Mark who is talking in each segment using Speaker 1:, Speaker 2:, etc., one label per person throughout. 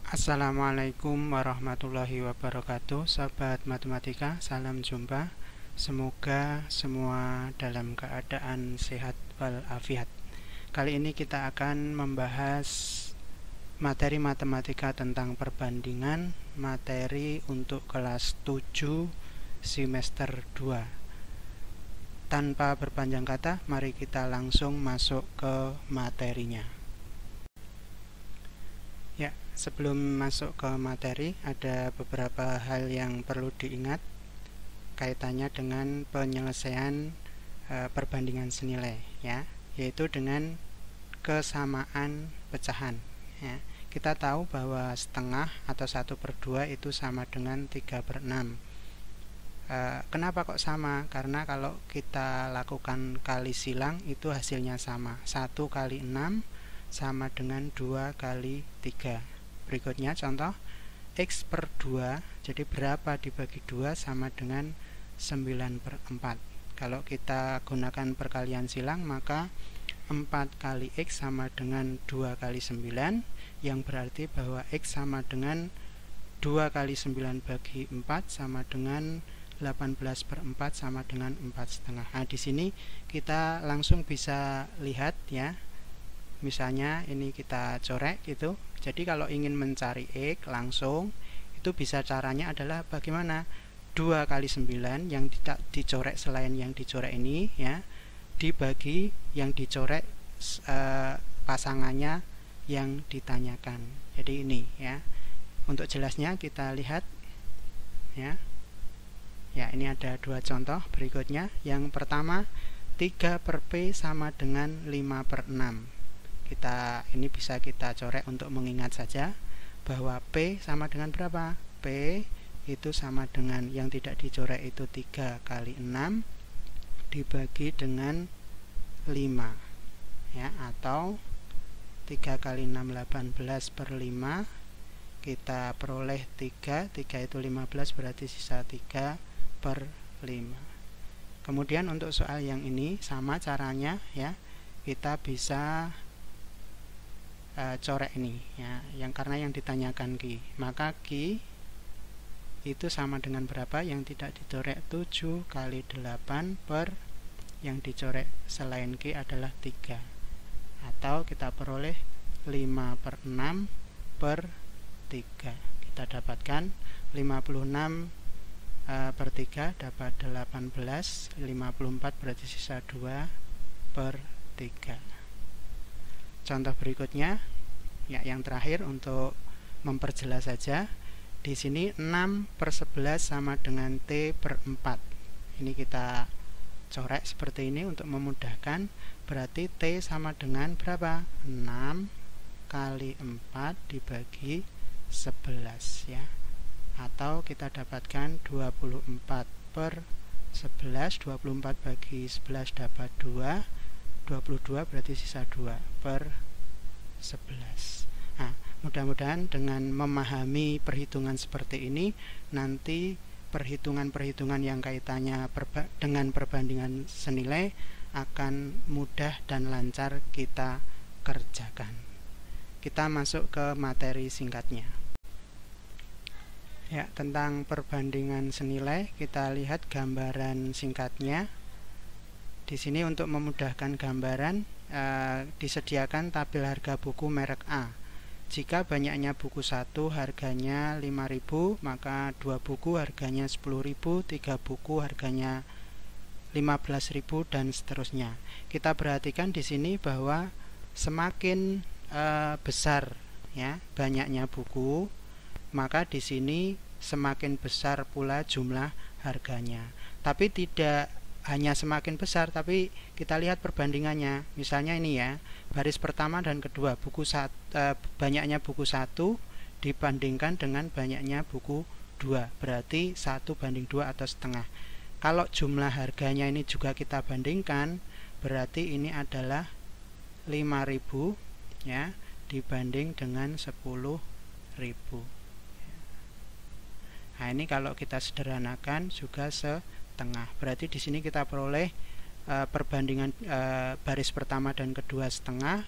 Speaker 1: Assalamualaikum warahmatullahi wabarakatuh. Sahabat matematika, salam jumpa. Semoga semua dalam keadaan sehat walafiat. Kali ini kita akan membahas materi matematika tentang perbandingan, materi untuk kelas 7 semester 2. Tanpa berpanjang kata, mari kita langsung masuk ke materinya. Ya, sebelum masuk ke materi, ada beberapa hal yang perlu diingat kaitannya dengan penyelesaian perbandingan senilai, ya, yaitu dengan kesamaan pecahan. Ya. Kita tahu bahwa setengah atau 1/2 itu sama dengan 3/6. Kenapa kok sama? Karena kalau kita lakukan kali silang itu hasilnya sama. 1 kali 6 sama dengan 2 kali 3. Berikutnya contoh X per 2, jadi berapa dibagi 2 sama dengan 9/4. Kalau kita gunakan perkalian silang, maka 4 kali X sama dengan 2 kali 9, yang berarti bahwa X sama dengan 2 kali 9 bagi 4 sama dengan 18/4 sama dengan 4,5. Nah, di sini kita langsung bisa lihat, ya. Misalnya ini kita corek gitu. Jadi kalau ingin mencari X langsung, itu bisa caranya adalah bagaimana? 2 kali 9 yang tidak dicorek selain yang dicorek ini, ya, dibagi yang dicorek pasangannya yang ditanyakan. Jadi ini, ya. Untuk jelasnya kita lihat, ya. Ya, ini ada dua contoh berikutnya. Yang pertama, 3 per P sama dengan 5/6. Ini bisa kita corek untuk mengingat saja bahwa P sama dengan berapa? P itu sama dengan yang tidak dicorek itu 3 kali 6 dibagi dengan 5, ya, atau 3 kali 6 18/5, kita peroleh 3 itu 15, berarti sisa 3/5. Kemudian untuk soal yang ini sama caranya, ya, kita bisa corek ini, ya, karena yang ditanyakan Q, maka Q itu sama dengan berapa? Yang tidak dicorek 7 kali 8 per yang dicorek selain Q adalah 3, atau kita peroleh 5/6 per 3. Kita dapatkan 56 per 3 dapat 18, 54 berarti sisa 2/3. Contoh berikutnya, ya, yang terakhir untuk memperjelas saja. Di sini 6/11 sama dengan T/4. Ini kita corek seperti ini untuk memudahkan. Berarti T sama dengan berapa? 6 kali 4 dibagi 11, ya. Atau kita dapatkan 24/11. 24 bagi 11 dapat 2. 22 berarti sisa 2/11. Nah, mudah-mudahan dengan memahami perhitungan seperti ini, nanti perhitungan-perhitungan yang kaitannya dengan perbandingan senilai akan mudah dan lancar kita kerjakan. Kita masuk ke materi singkatnya. Ya, tentang perbandingan senilai, kita lihat gambaran singkatnya. Di sini untuk memudahkan gambaran, disediakan tabel harga buku merek A. Jika banyaknya buku 1 harganya 5.000, maka 2 buku harganya 10.000, 3 buku harganya 15.000, dan seterusnya. Kita perhatikan di sini bahwa semakin besar, ya, banyaknya buku, maka di sini semakin besar pula jumlah harganya. Tapi tidak hanya semakin besar, tapi kita lihat perbandingannya. Misalnya ini, ya, baris pertama dan kedua, banyaknya buku 1 dibandingkan dengan banyaknya buku 2, berarti 1/2 atau setengah. Kalau jumlah harganya ini juga kita bandingkan, berarti ini adalah 5.000, ya, dibanding dengan 10.000. Nah, ini kalau kita sederhanakan juga setengah. Berarti di sini kita peroleh perbandingan baris pertama dan kedua setengah,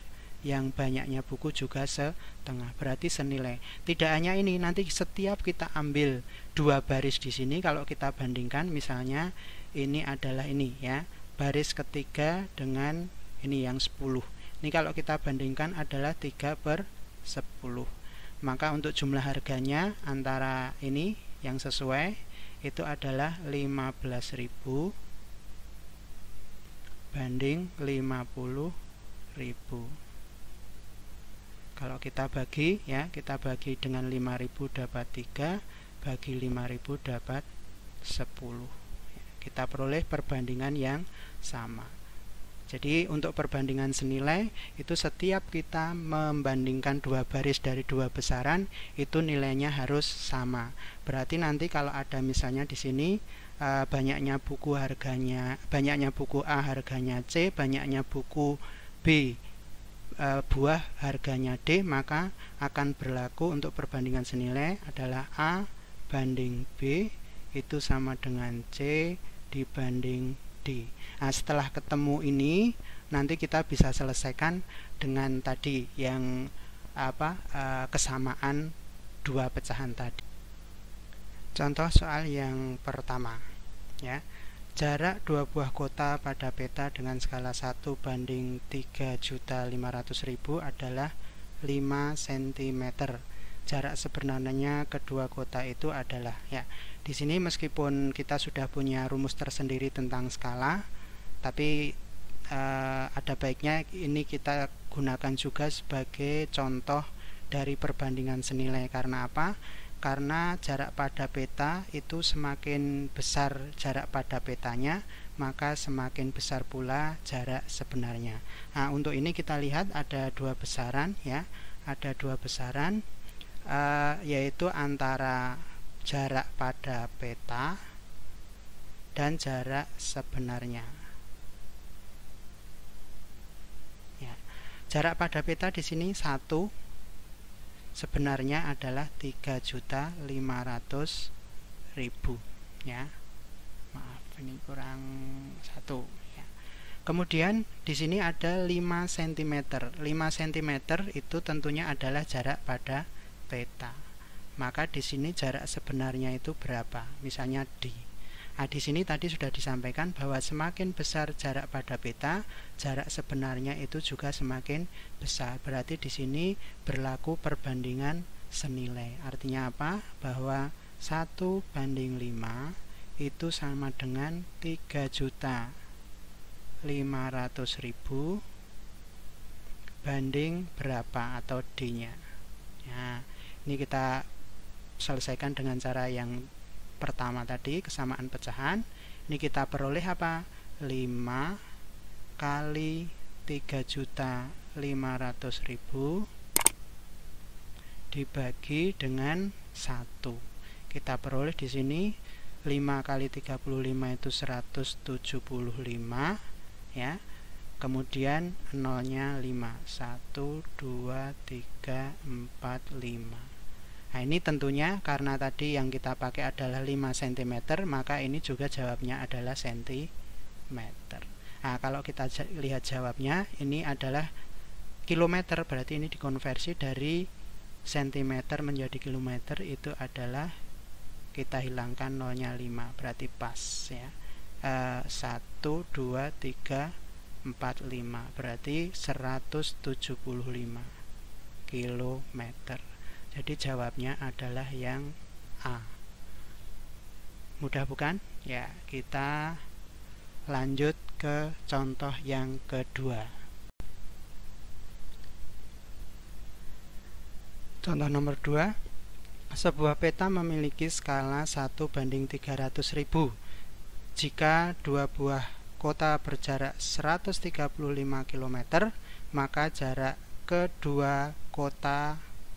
Speaker 1: yang banyaknya buku juga setengah, berarti senilai. Tidak hanya ini, nanti setiap kita ambil 2 baris di sini, kalau kita bandingkan misalnya ini adalah ini ya, baris ketiga dengan ini yang 10. Ini kalau kita bandingkan adalah 3/10. Maka untuk jumlah harganya antara ini yang sesuai itu adalah 15.000 banding 50.000. Kalau kita bagi ya, kita bagi dengan 5.000 dapat 3, bagi 5.000 dapat 10. Kita peroleh perbandingan yang sama. Jadi untuk perbandingan senilai itu setiap kita membandingkan 2 baris dari 2 besaran itu nilainya harus sama. Berarti nanti kalau ada misalnya di sini banyaknya buku A harganya C, banyaknya buku B buah harganya D, maka akan berlaku untuk perbandingan senilai adalah A banding B itu sama dengan C dibanding D. Nah, setelah ketemu ini nanti kita bisa selesaikan dengan tadi yang kesamaan 2 pecahan tadi. Contoh soal yang pertama ya. Jarak 2 buah kota pada peta dengan skala 1 banding 3.500.000 adalah 5 cm. Jarak sebenarnya kedua kota itu adalah ya. Di sini meskipun kita sudah punya rumus tersendiri tentang skala, tapi ada baiknya ini kita gunakan juga sebagai contoh dari perbandingan senilai. Karena apa? Karena jarak pada peta itu semakin besar jarak pada petanya, maka semakin besar pula jarak sebenarnya. Nah, untuk ini kita lihat ada 2 besaran ya, ada 2 besaran yaitu antara jarak pada peta dan jarak sebenarnya. Ya. Jarak pada peta di sini 1, sebenarnya adalah 3.500.000 ya. Maaf, ini kurang 1 ya. Kemudian di sini ada 5 cm. 5 cm itu tentunya adalah jarak pada peta. Maka di sini jarak sebenarnya itu berapa? Misalnya D. Nah, di sini tadi sudah disampaikan bahwa semakin besar jarak pada peta, jarak sebenarnya itu juga semakin besar. Berarti di sini berlaku perbandingan senilai. Artinya apa? Bahwa 1 banding 5 itu sama dengan 3.500.000 banding berapa atau D-nya. Nah, ini kita selesaikan dengan cara yang pertama tadi, kesamaan pecahan. Ini kita peroleh apa? 5 kali 3.500.000 dibagi dengan 1. Kita peroleh di sini 5 kali 35 itu 175 ya. Kemudian nolnya 5. 1, 2, 3, 4, 5. Nah, ini tentunya karena tadi yang kita pakai adalah 5 cm, maka ini juga jawabnya adalah cm. Nah, kalau kita lihat jawabnya, ini adalah kilometer, berarti ini dikonversi dari cm menjadi kilometer, itu adalah kita hilangkan nolnya 5, berarti pas ya. 1, 2, 3, 4, 5, berarti 175 kilometer. Jadi jawabnya adalah yang A. Mudah bukan? Ya, kita lanjut ke contoh yang kedua. Contoh nomor 2. Sebuah peta memiliki skala 1 banding 300.000. Jika 2 buah kota berjarak 135 km, maka jarak kedua kota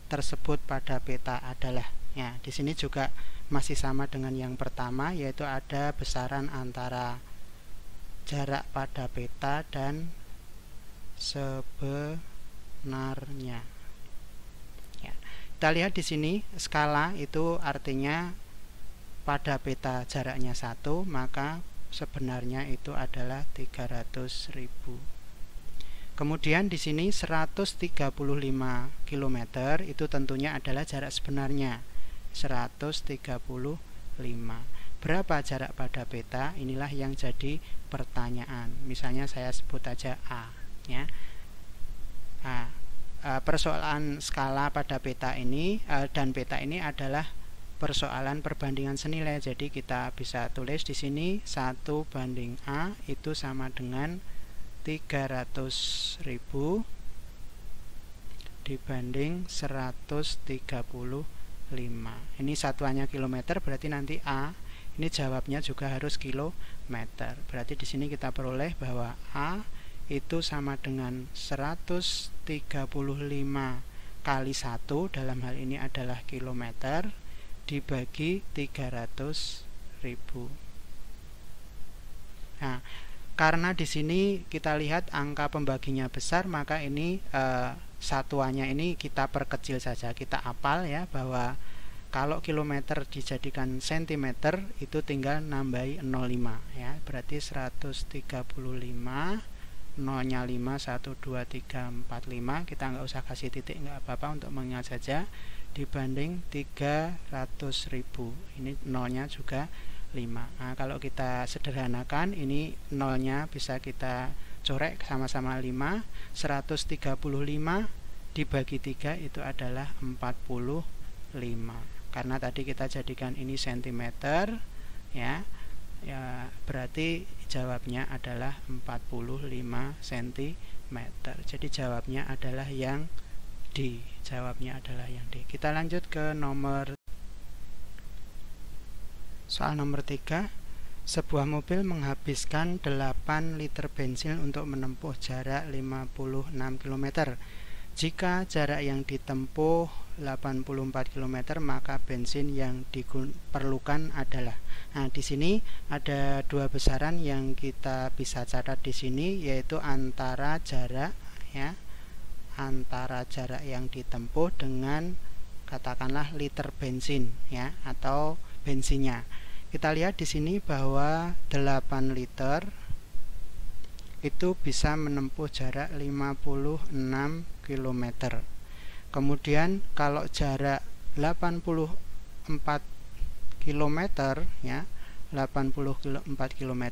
Speaker 1: tersebut pada peta adalah ya. Di sini juga masih sama dengan yang pertama, yaitu ada besaran antara jarak pada peta dan sebenarnya ya. Kita lihat di sini skala itu artinya pada peta jaraknya 1, maka sebenarnya itu adalah 300.000. Kemudian di sini 135 km itu tentunya adalah jarak sebenarnya. 135. Berapa jarak pada peta? Inilah yang jadi pertanyaan. Misalnya saya sebut aja A, ya. Persoalan skala pada peta ini dan peta ini adalah persoalan perbandingan senilai. Jadi kita bisa tulis di sini 1 banding A itu sama dengan 300.000 dibanding 135. Ini satuannya kilometer, berarti nanti A ini jawabnya juga harus kilometer. Berarti di sini kita peroleh bahwa A itu sama dengan 135 kali 1, dalam hal ini adalah kilometer, dibagi 300.000. Nah, karena di sini kita lihat angka pembaginya besar, maka ini satuannya ini kita perkecil saja. Kita hafal ya bahwa kalau kilometer dijadikan sentimeter itu tinggal nambahi 05 ya. Berarti 135 nolnya 5 1 2 3 4 5, kita nggak usah kasih titik, nggak apa-apa untuk mengingat saja, dibanding 300.000. Ini nolnya juga 5. Nah, kalau kita sederhanakan, ini nolnya bisa kita corek sama-sama 5. 135 dibagi 3 itu adalah 45. Karena tadi kita jadikan ini sentimeter, ya berarti jawabnya adalah 45 cm. Jadi jawabnya adalah yang D. Jawabnya adalah yang D. Kita lanjut ke soal nomor 3. Sebuah mobil menghabiskan 8 liter bensin untuk menempuh jarak 56 km. Jika jarak yang ditempuh 84 km, maka bensin yang diperlukan adalah. Nah, di sini ada dua besaran yang kita bisa catat di sini, yaitu antara jarak yang ditempuh dengan katakanlah liter bensin ya, atau bensinnya. Kita lihat di sini bahwa 8 liter itu bisa menempuh jarak 56 km. Kemudian kalau jarak 84 km ya, 84 km,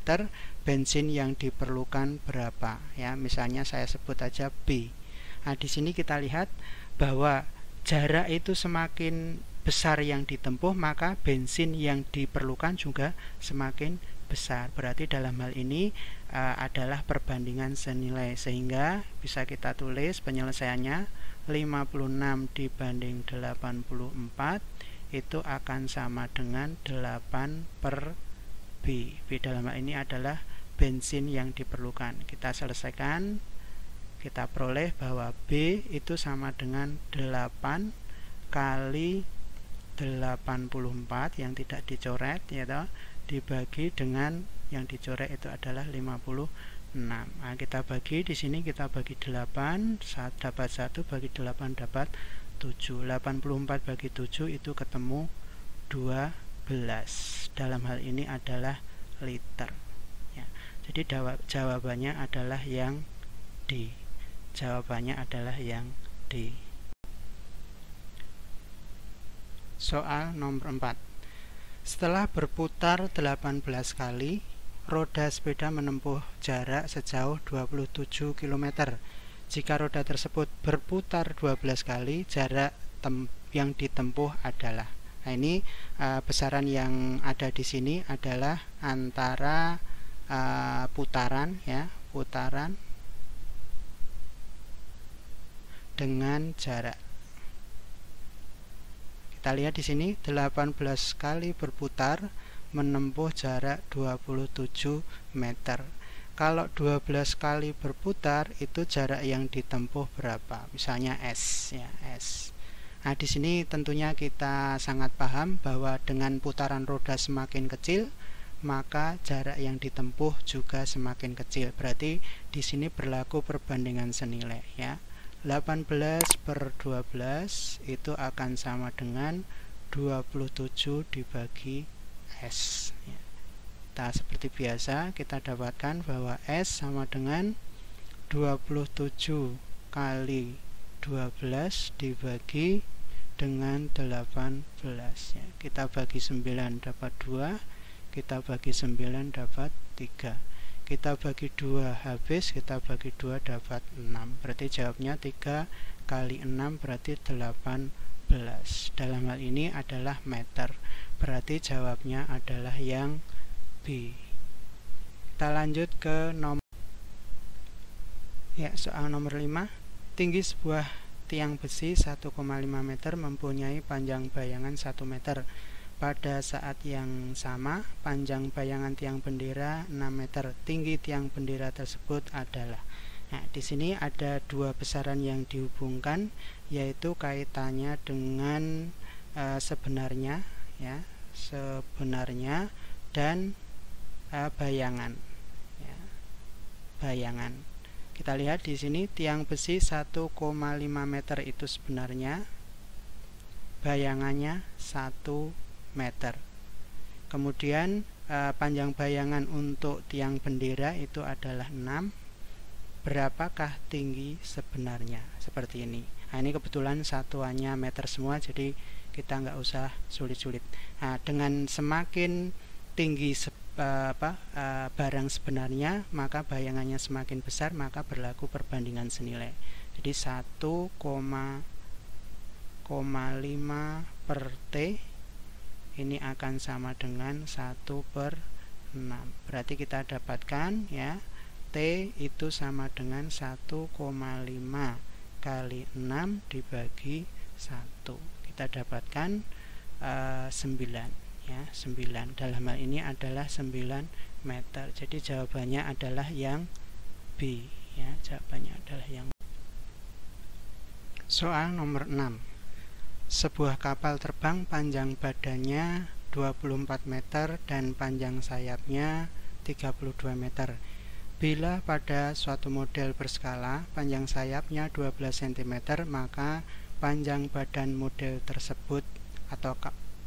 Speaker 1: bensin yang diperlukan berapa ya? Misalnya saya sebut aja B. Nah, di sini kita lihat bahwa jarak itu semakin besar yang ditempuh, maka bensin yang diperlukan juga semakin besar. Berarti dalam hal ini adalah perbandingan senilai, sehingga bisa kita tulis penyelesaiannya 56 dibanding 84 itu akan sama dengan 8/B. B dalam hal ini adalah bensin yang diperlukan. Kita selesaikan, kita peroleh bahwa B itu sama dengan 8 kali 84 yang tidak dicoret ya, dibagi dengan yang dicoret itu adalah 56. Nah, kita bagi di sini, kita bagi 8, dapat 1, bagi 8 dapat 7. 84 bagi 7 itu ketemu 12. Dalam hal ini adalah liter ya. Jadi jawabannya adalah yang D. Jawabannya adalah yang D. Soal nomor 4. Setelah berputar 18 kali, roda sepeda menempuh jarak sejauh 27 km. Jika roda tersebut berputar 12 kali, jarak yang ditempuh adalah. Nah, ini besaran yang ada di sini adalah antara putaran ya, putaran dengan jarak. Kita lihat di sini 18 kali berputar menempuh jarak 27 meter. Kalau 12 kali berputar itu jarak yang ditempuh berapa? Misalnya S ya, S. Nah, di sini tentunya kita sangat paham bahwa dengan putaran roda semakin kecil, maka jarak yang ditempuh juga semakin kecil. Berarti di sini berlaku perbandingan senilai ya. 18/12 itu akan sama dengan 27 dibagi S ya. Seperti biasa kita dapatkan bahwa S sama dengan 27 kali 12 dibagi dengan 18 ya. Kita bagi 9 dapat 2, kita bagi 9 dapat 3, kita bagi 2 habis, kita bagi 2 dapat 6. Berarti jawabnya 3 kali 6 berarti 18. Dalam hal ini adalah meter, berarti jawabnya adalah yang B. Kita lanjut ke soal nomor 5. Tinggi sebuah tiang besi 1,5 meter mempunyai panjang bayangan 1 meter. Pada saat yang sama, panjang bayangan tiang bendera 6 meter. Tinggi tiang bendera tersebut adalah. Nah, di sini ada dua besaran yang dihubungkan, yaitu kaitannya dengan sebenarnya ya, sebenarnya dan bayangan ya, bayangan. Kita lihat di sini tiang besi 1,5 meter itu sebenarnya, bayangannya 1 meter. Kemudian panjang bayangan untuk tiang bendera itu adalah 6. Berapakah tinggi sebenarnya? Seperti ini. Nah, ini kebetulan satuannya meter semua, jadi kita nggak usah sulit-sulit. Nah, dengan semakin tinggi barang sebenarnya, maka bayangannya semakin besar, maka berlaku perbandingan senilai. Jadi 1,5 per T ini akan sama dengan 1/6. Berarti kita dapatkan ya, T itu sama dengan 1,5 kali 6 dibagi 1. Kita dapatkan 9 ya, 9. Dalam hal ini adalah 9 meter. Jadi jawabannya adalah yang B ya, jawabannya adalah yang B. Soal nomor 6. Sebuah kapal terbang panjang badannya 24 meter dan panjang sayapnya 32 meter. Bila pada suatu model berskala panjang sayapnya 12 cm, maka panjang badan model tersebut atau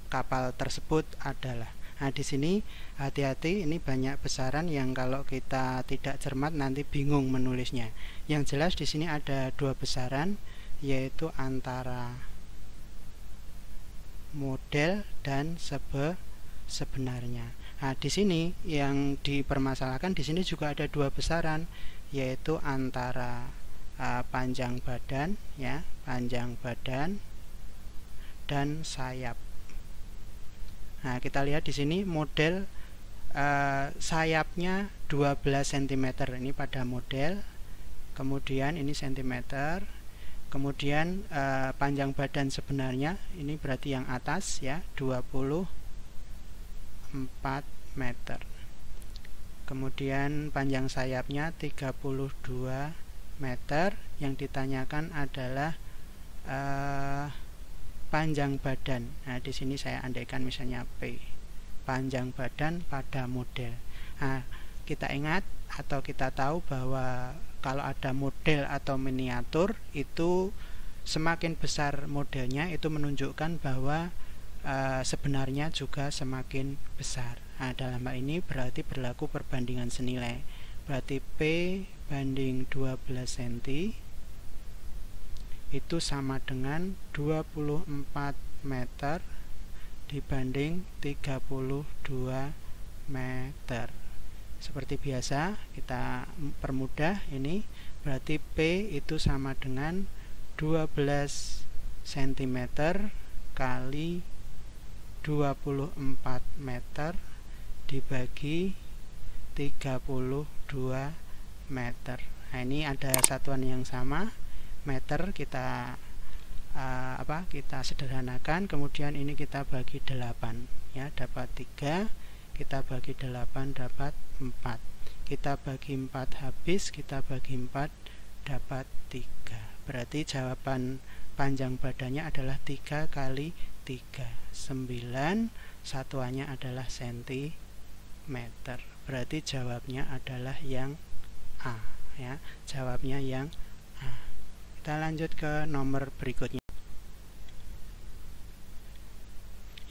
Speaker 1: kapal tersebut adalah. Nah, di sini hati-hati, ini banyak besaran yang kalau kita tidak cermat nanti bingung menulisnya. Yang jelas di sini ada dua besaran, yaitu antara model dan sebenarnya. Nah, di sini yang dipermasalahkan di sini juga ada dua besaran, yaitu antara panjang badan ya, panjang badan dan sayap. Nah, kita lihat di sini model sayapnya 12 cm ini pada model. Kemudian ini cm. Kemudian panjang badan sebenarnya ini berarti yang atas ya, 24 meter. Kemudian panjang sayapnya 32 meter. Yang ditanyakan adalah panjang badan. Nah, di sini saya andaikan misalnya P, panjang badan pada model. Nah, kita ingat atau kita tahu bahwa kalau ada model atau miniatur itu semakin besar modelnya itu menunjukkan bahwa sebenarnya juga semakin besar. Nah, dalam hal ini berarti berlaku perbandingan senilai. Berarti P banding 12 cm itu sama dengan 24 meter dibanding 32 meter. Seperti biasa kita permudah ini, berarti P itu sama dengan 12 cm kali 24 meter dibagi 32 meter. Nah, ini ada satuan yang sama, meter, kita kita sederhanakan, kemudian ini kita bagi 8 ya, dapat 3, kita bagi 8 dapat 4, kita bagi 4 habis, kita bagi 4 dapat 3. Berarti jawaban panjang badannya adalah 3 kali 3, 9, satuannya adalah sentimeter. Berarti jawabnya adalah yang A ya, jawabnya yang A. Kita lanjut ke nomor berikutnya.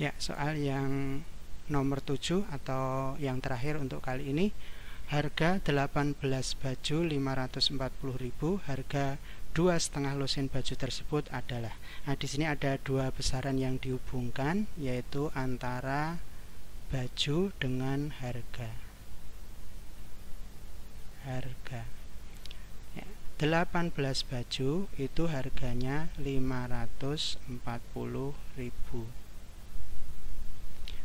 Speaker 1: Ya, soal yang nomor 7 atau yang terakhir untuk kali ini. Harga 18 baju 540.000, harga 2,5 lusin baju tersebut adalah. Nah, di sini ada dua besaran yang dihubungkan, yaitu antara baju dengan harga. 18 baju itu harganya 540.000.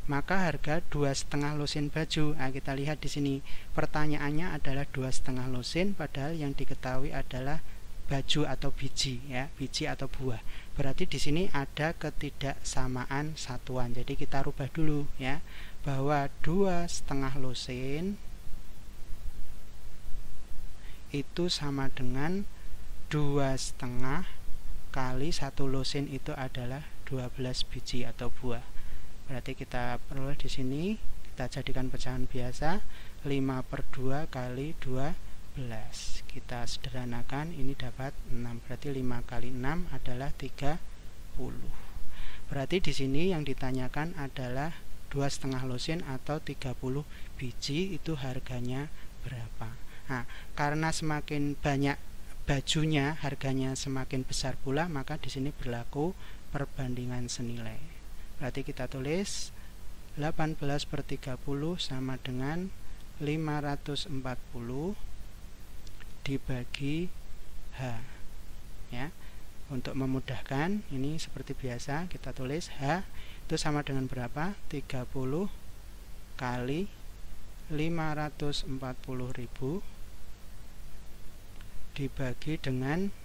Speaker 1: Maka harga 2,5 lusin baju. Nah, kita lihat di sini pertanyaannya adalah 2,5 lusin, padahal yang diketahui adalah baju atau biji, ya, biji atau buah. Berarti di sini ada ketidaksamaan satuan. Jadi kita rubah dulu, ya, bahwa 2,5 lusin itu sama dengan 2,5 kali 1 lusin itu adalah 12 biji atau buah. Berarti kita peroleh di sini, kita jadikan pecahan biasa, 5/2 kali 12. Kita sederhanakan, ini dapat 6. Berarti 5 kali 6 adalah 30. Berarti di sini yang ditanyakan adalah 2,5 lusin atau 30 biji itu harganya berapa. Nah, karena semakin banyak bajunya, harganya semakin besar pula, maka di sini berlaku perbandingan senilai. Berarti kita tulis 18/30 sama dengan 540 dibagi H, ya. Untuk memudahkan, ini seperti biasa kita tulis H itu sama dengan berapa? 30 kali 540.000 dibagi dengan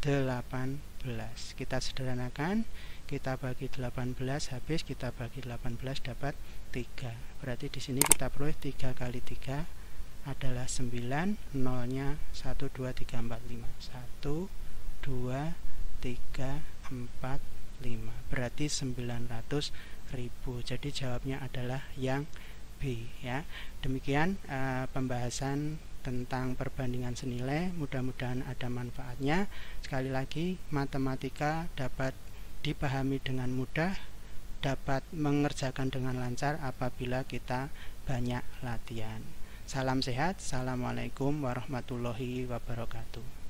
Speaker 1: 18. Kita sederhanakan, kita bagi 18 habis, kita bagi 18 dapat 3. Berarti di sini kita peroleh 3 kali 3 adalah 9, nolnya 1, 2, 3, 4, 5. 1, 2, 3, 4, 5. Berarti 900.000. Jadi jawabnya adalah yang B, ya. Demikian pembahasan tentang perbandingan senilai. Mudah-mudahan ada manfaatnya. Sekali lagi, matematika dapat dipahami dengan mudah, dapat mengerjakan dengan lancar apabila kita banyak latihan. Salam sehat, assalamualaikum warahmatullahi wabarakatuh.